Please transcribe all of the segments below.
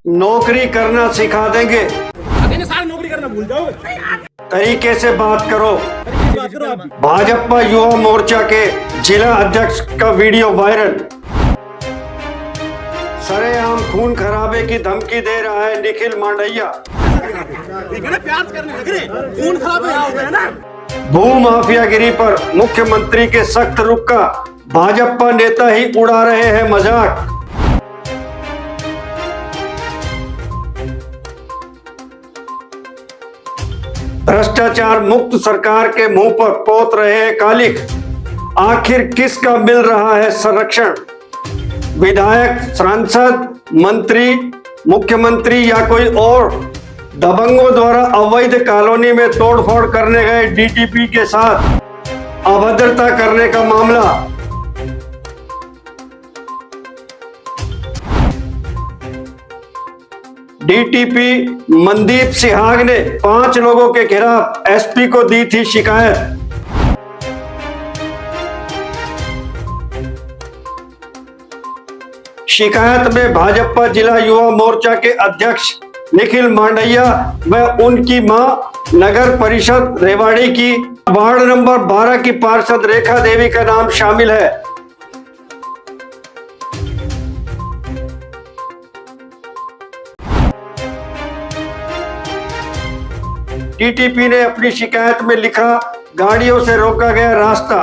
नौकरी करना सिखा देंगे। सारा नौकरी करना भूल जाओ। तरीके से बात करो। बात करो आप। भाजपा युवा मोर्चा के जिला अध्यक्ष का वीडियो वायरल। सरेआम खून खराबे की धमकी दे रहा है निखिल मांडैया। प्यार करने लग रहे, खून खराब हो गया ना। भू माफियागिरी पर मुख्यमंत्री के सख्त रुख का भाजपा नेता ही उड़ा रहे हैं मजाक। भ्रष्टाचार मुक्त सरकार के मुंह पर पोत रहे हैं कालिख। आखिर किसका मिल रहा है संरक्षण? विधायक, सांसद, मंत्री, मुख्यमंत्री या कोई और? दबंगों द्वारा अवैध कॉलोनी में तोड़फोड़ करने गए डीटीपी के साथ अभद्रता करने का मामला। डीटीपी मनदीप सिहाग ने 5 लोगों के खिलाफ एसपी को दी थी शिकायत। शिकायत में भाजपा जिला युवा मोर्चा के अध्यक्ष निखिल मांडैया व उनकी मां, नगर परिषद रेवाड़ी की वार्ड नंबर 12 की पार्षद रेखा देवी का नाम शामिल है। टीटीपी ने अपनी शिकायत में लिखा, गाड़ियों से रोका गया रास्ता।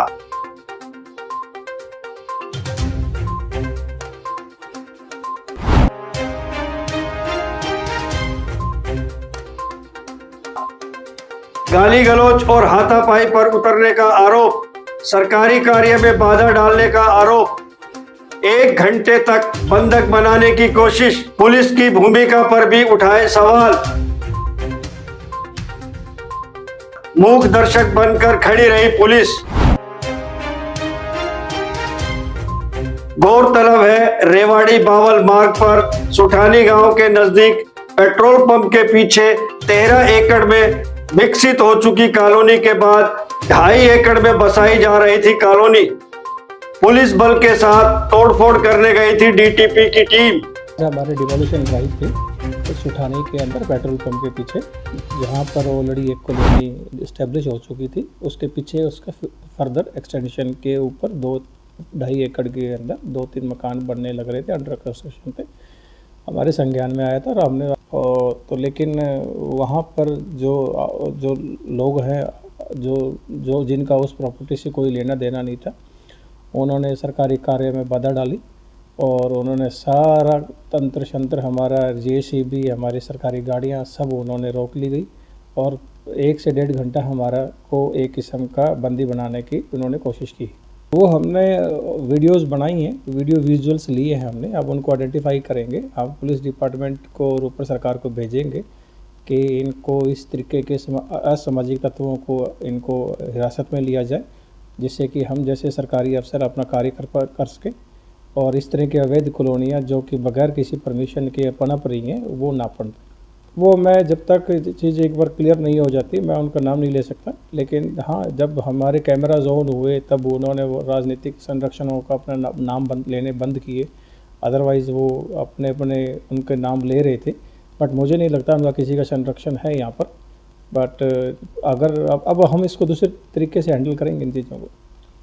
गाली गलौज और हाथापाई पर उतरने का आरोप, सरकारी कार्य में बाधा डालने का आरोप, 1 घंटे तक बंधक बनाने की कोशिश, पुलिस की भूमिका पर भी उठाए सवाल। मूक दर्शक बनकर खड़ी रही पुलिस। गौरतलब है, रेवाड़ी बावल मार्ग पर सुठानी गांव के नजदीक पेट्रोल पंप के पीछे 13 एकड़ में विकसित हो चुकी कॉलोनी के बाद 2.5 एकड़ में बसाई जा रही थी कॉलोनी। पुलिस बल के साथ तोड़फोड़ करने गई थी डीटीपी की टीम। हमारे डिमोलिशन ड्राइव थे तो सुठानी के अंदर पेट्रोल पंप के पीछे, जहाँ पर ऑलरेडी एक कॉलोनी इस्टेब्लिश हो चुकी थी, उसके पीछे उसका फर्दर एक्सटेंशन के ऊपर 2.5 एकड़ के अंदर 2-3 मकान बनने लग रहे थे, अंडर कंस्ट्रक्शन थे। हमारे संज्ञान में आया था और हमने तो लेकिन वहाँ पर जो लोग हैं जो जिनका उस प्रॉपर्टी से कोई लेना देना नहीं था, उन्होंने सरकारी कार्य में बाधा डाली और उन्होंने सारा तंत्र शंत्र, हमारा जेसीबी, हमारी सरकारी गाड़ियाँ सब उन्होंने रोक ली गई और 1 से 1.5 घंटा हमारा को एक किस्म का बंदी बनाने की उन्होंने कोशिश की। वो हमने वीडियोस बनाई हैं, वीडियो विजुअल्स लिए हैं हमने, अब उनको आइडेंटिफाई करेंगे, हम पुलिस डिपार्टमेंट को और ऊपर सरकार को भेजेंगे कि इनको इस तरीके के असामाजिक तत्वों को इनको हिरासत में लिया जाए, जिससे कि हम जैसे सरकारी अफसर अपना कार्य कर सकें और इस तरह की अवैध कॉलोनियाँ जो कि बगैर किसी परमिशन के पनप रही हैं वो ना पन। वो मैं जब तक चीज़ एक बार क्लियर नहीं हो जाती मैं उनका नाम नहीं ले सकता, लेकिन हाँ, जब हमारे कैमराज ऑन हुए तब उन्होंने वो राजनीतिक संरक्षणों का अपना नाम लेने बंद किए, अदरवाइज़ वो अपने उनके नाम ले रहे थे। बट मुझे नहीं लगता उनका किसी का संरक्षण है यहाँ पर। बट अगर अब हम इसको दूसरे तरीके से हैंडल करेंगे इन चीज़ों को।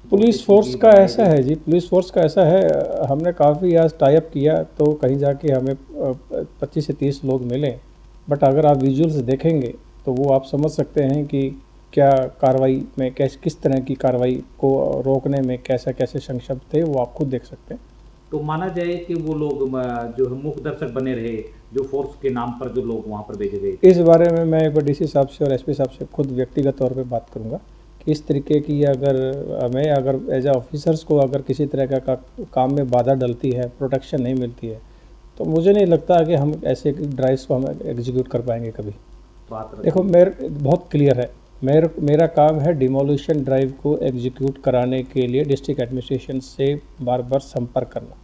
पुलिस फोर्स का ऐसा है जी, पुलिस फोर्स का ऐसा है, हमने काफ़ी आज टाइप किया तो कहीं जाके हमें 25 से 30 लोग मिले, बट अगर आप विजुअल्स देखेंगे तो वो आप समझ सकते हैं कि क्या कार्रवाई में किस तरह की कार्रवाई को रोकने में कैसे संक्षिप्त थे, वो आप खुद देख सकते हैं। तो माना जाए कि वो लोग जो मूक दर्शक बने रहे, जो फोर्स के नाम पर जो लोग वहाँ पर भेजे गए, इस बारे में मैं एक बार डीसी साहब से और एसपी साहब से खुद व्यक्तिगत तौर पे बात करूँगा कि इस तरीके की अगर एज ऑफिसर्स को अगर किसी तरह का काम में बाधा डलती है, प्रोटेक्शन नहीं मिलती है, तो मुझे नहीं लगता कि हम ऐसे ड्राइव्स को हम एग्जीक्यूट कर पाएंगे कभी। देखो, बहुत क्लियर है, मेरा काम है डिमोलिशन ड्राइव को एग्जीक्यूट कराने के लिए डिस्ट्रिक्ट एडमिनिस्ट्रेशन से बार बार संपर्क करना।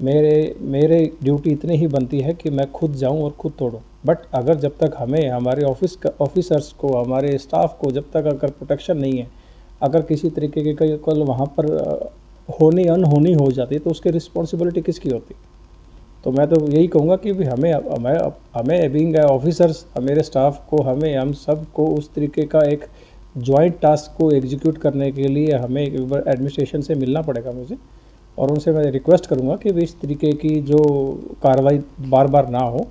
मेरे ड्यूटी इतनी ही बनती है कि मैं खुद जाऊं और खुद तोड़ूं। बट अगर जब तक हमें हमारे ऑफिसर्स को, हमारे स्टाफ को जब तक अगर प्रोटेक्शन नहीं है, अगर किसी तरीके के कल वहाँ पर होनी अनहोनी हो जाती है तो उसकी रिस्पॉन्सिबिलिटी किसकी होती है? तो मैं तो यही कहूँगा कि भी हमें बीइंग ऑफिसर्स, मेरे स्टाफ को, हम सब को उस तरीके का एक जॉइंट टास्क को एग्जीक्यूट करने के लिए हमें एडमिनिस्ट्रेशन से मिलना पड़ेगा मुझे, और उनसे मैं रिक्वेस्ट करूँगा कि भी इस तरीके की जो कार्रवाई बार बार ना हो।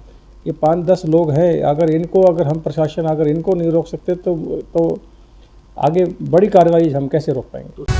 ये 5-10 लोग हैं, अगर हम प्रशासन अगर इनको नहीं रोक सकते तो आगे बड़ी कार्रवाई हम कैसे रोक पाएंगे।